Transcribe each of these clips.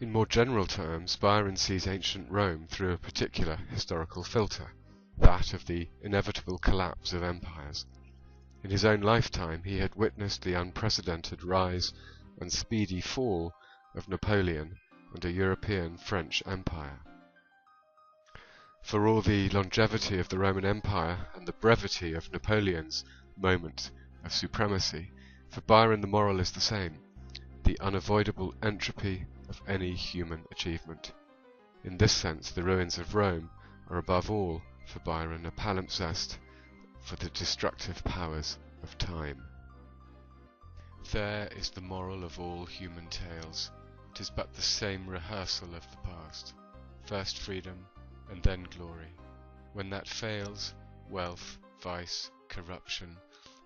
In more general terms, Byron sees ancient Rome through a particular historical filter, that of the inevitable collapse of empires. In his own lifetime he had witnessed the unprecedented rise and speedy fall of Napoleon and a European French Empire. For all the longevity of the Roman Empire and the brevity of Napoleon's moment of supremacy, for Byron the moral is the same, the unavoidable entropy of any human achievement. In this sense, the ruins of Rome are above all, for Byron, a palimpsest for the destructive powers of time. There is the moral of all human tales. 'Tis but the same rehearsal of the past. First freedom, and then glory. When that fails, wealth, vice, corruption,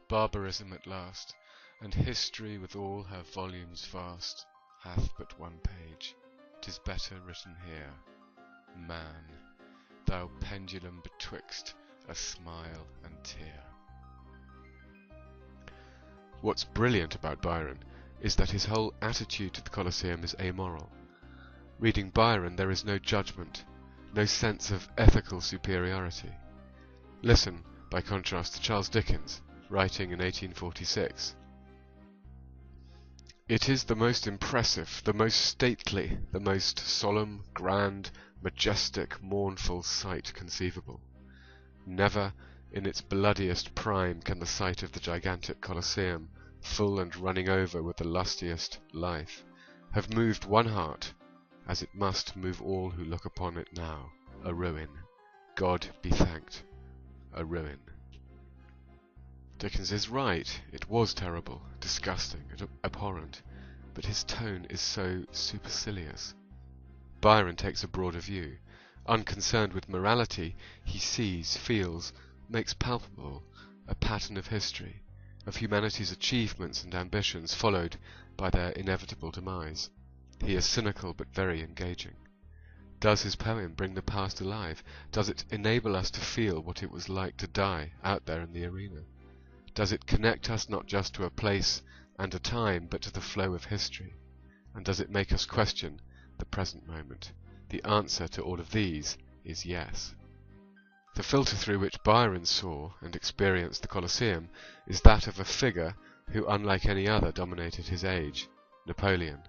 barbarism at last, and history with all her volumes vast, hath but one page. 'Tis better written here. Man, thou pendulum betwixt a smile and tear. What's brilliant about Byron is that his whole attitude to the Colosseum is amoral. Reading Byron, there is no judgment, no sense of ethical superiority. Listen, by contrast, to Charles Dickens, writing in 1846. It is the most impressive, the most stately, the most solemn, grand, majestic, mournful sight conceivable. Never, in its bloodiest prime, can the sight of the gigantic Colosseum, full and running over with the lustiest life, have moved one heart, as it must move all who look upon it now, a ruin. God be thanked, a ruin. Dickens is right, it was terrible, disgusting, and abhorrent, but his tone is so supercilious. Byron takes a broader view. Unconcerned with morality, he sees, feels, makes palpable a pattern of history, of humanity's achievements and ambitions followed by their inevitable demise. He is cynical but very engaging. Does his poem bring the past alive? Does it enable us to feel what it was like to die out there in the arena? Does it connect us not just to a place and a time, but to the flow of history? And does it make us question the present moment? The answer to all of these is yes. The filter through which Byron saw and experienced the Colosseum is that of a figure who, unlike any other, dominated his age, Napoleon.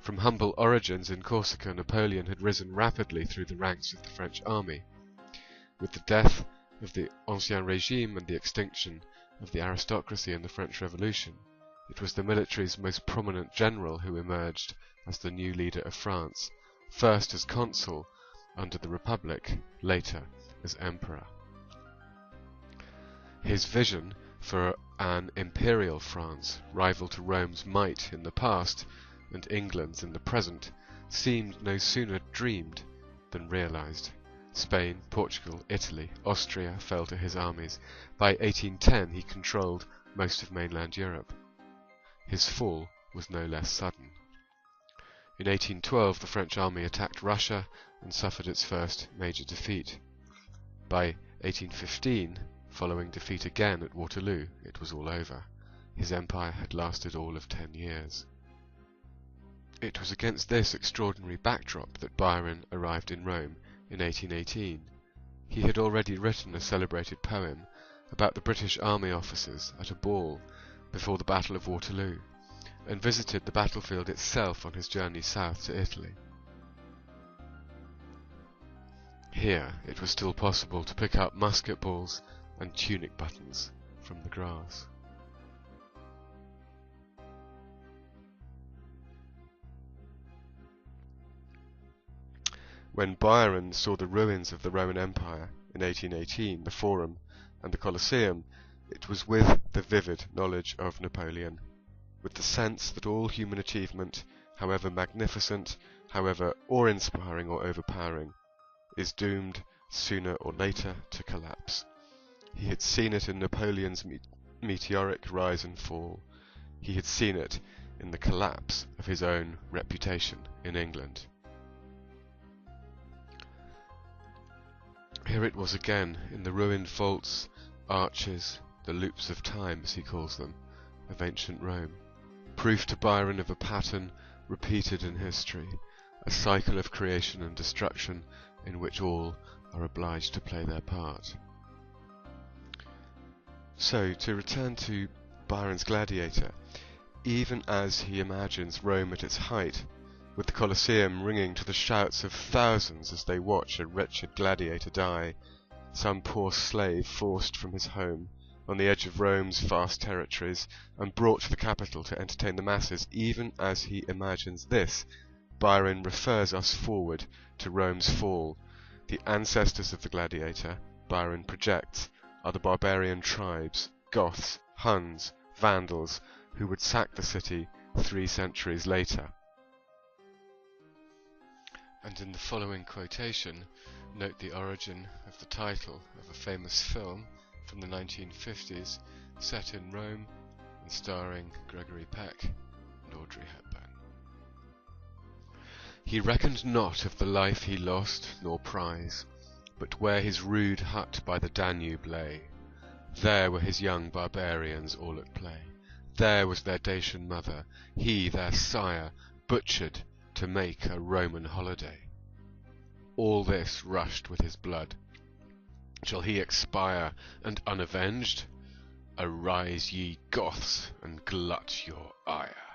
From humble origins in Corsica, Napoleon had risen rapidly through the ranks of the French army. With the death of the Ancien Régime and the extinction of the aristocracy in the French Revolution, it was the military's most prominent general who emerged as the new leader of France, first as consul under the Republic, later as emperor. His vision for an imperial France, rival to Rome's might in the past and England's in the present, seemed no sooner dreamed than realized. Spain, Portugal, Italy, Austria fell to his armies. By 1810 he controlled most of mainland Europe. His fall was no less sudden. In 1812 the French army attacked Russia and suffered its first major defeat. By 1815, following defeat again at Waterloo, it was all over. His empire had lasted all of 10 years. It was against this extraordinary backdrop that Byron arrived in Rome in 1818. He had already written a celebrated poem about the British army officers at a ball before the Battle of Waterloo, and visited the battlefield itself on his journey south to Italy. Here it was still possible to pick up musket balls and tunic buttons from the grass. When Byron saw the ruins of the Roman Empire in 1818, the Forum and the Colosseum, it was with the vivid knowledge of Napoleon, with the sense that all human achievement, however magnificent, however awe-inspiring or overpowering, is doomed sooner or later to collapse. He had seen it in Napoleon's meteoric rise and fall. He had seen it in the collapse of his own reputation in England. Here it was again, in the ruined vaults, arches, the loops of time, as he calls them, of ancient Rome, proof to Byron of a pattern repeated in history, a cycle of creation and destruction in which all are obliged to play their part. So, to return to Byron's Gladiator, even as he imagines Rome at its height, with the Colosseum ringing to the shouts of thousands as they watch a wretched gladiator die, some poor slave forced from his home on the edge of Rome's vast territories and brought to the capital to entertain the masses, even as he imagines this, Byron refers us forward to Rome's fall. The ancestors of the gladiator, Byron projects, are the barbarian tribes, Goths, Huns, Vandals, who would sack the city 3 centuries later. And in the following quotation, note the origin of the title of a famous film from the 1950s, set in Rome and starring Gregory Peck and Audrey Hepburn. He reckoned not of the life he lost nor prize, but where his rude hut by the Danube lay, there were his young barbarians all at play. There was their Dacian mother, he their sire, butchered to make a Roman holiday. All this rushed with his blood. Shall he expire and unavenged? Arise, ye Goths, and glut your ire.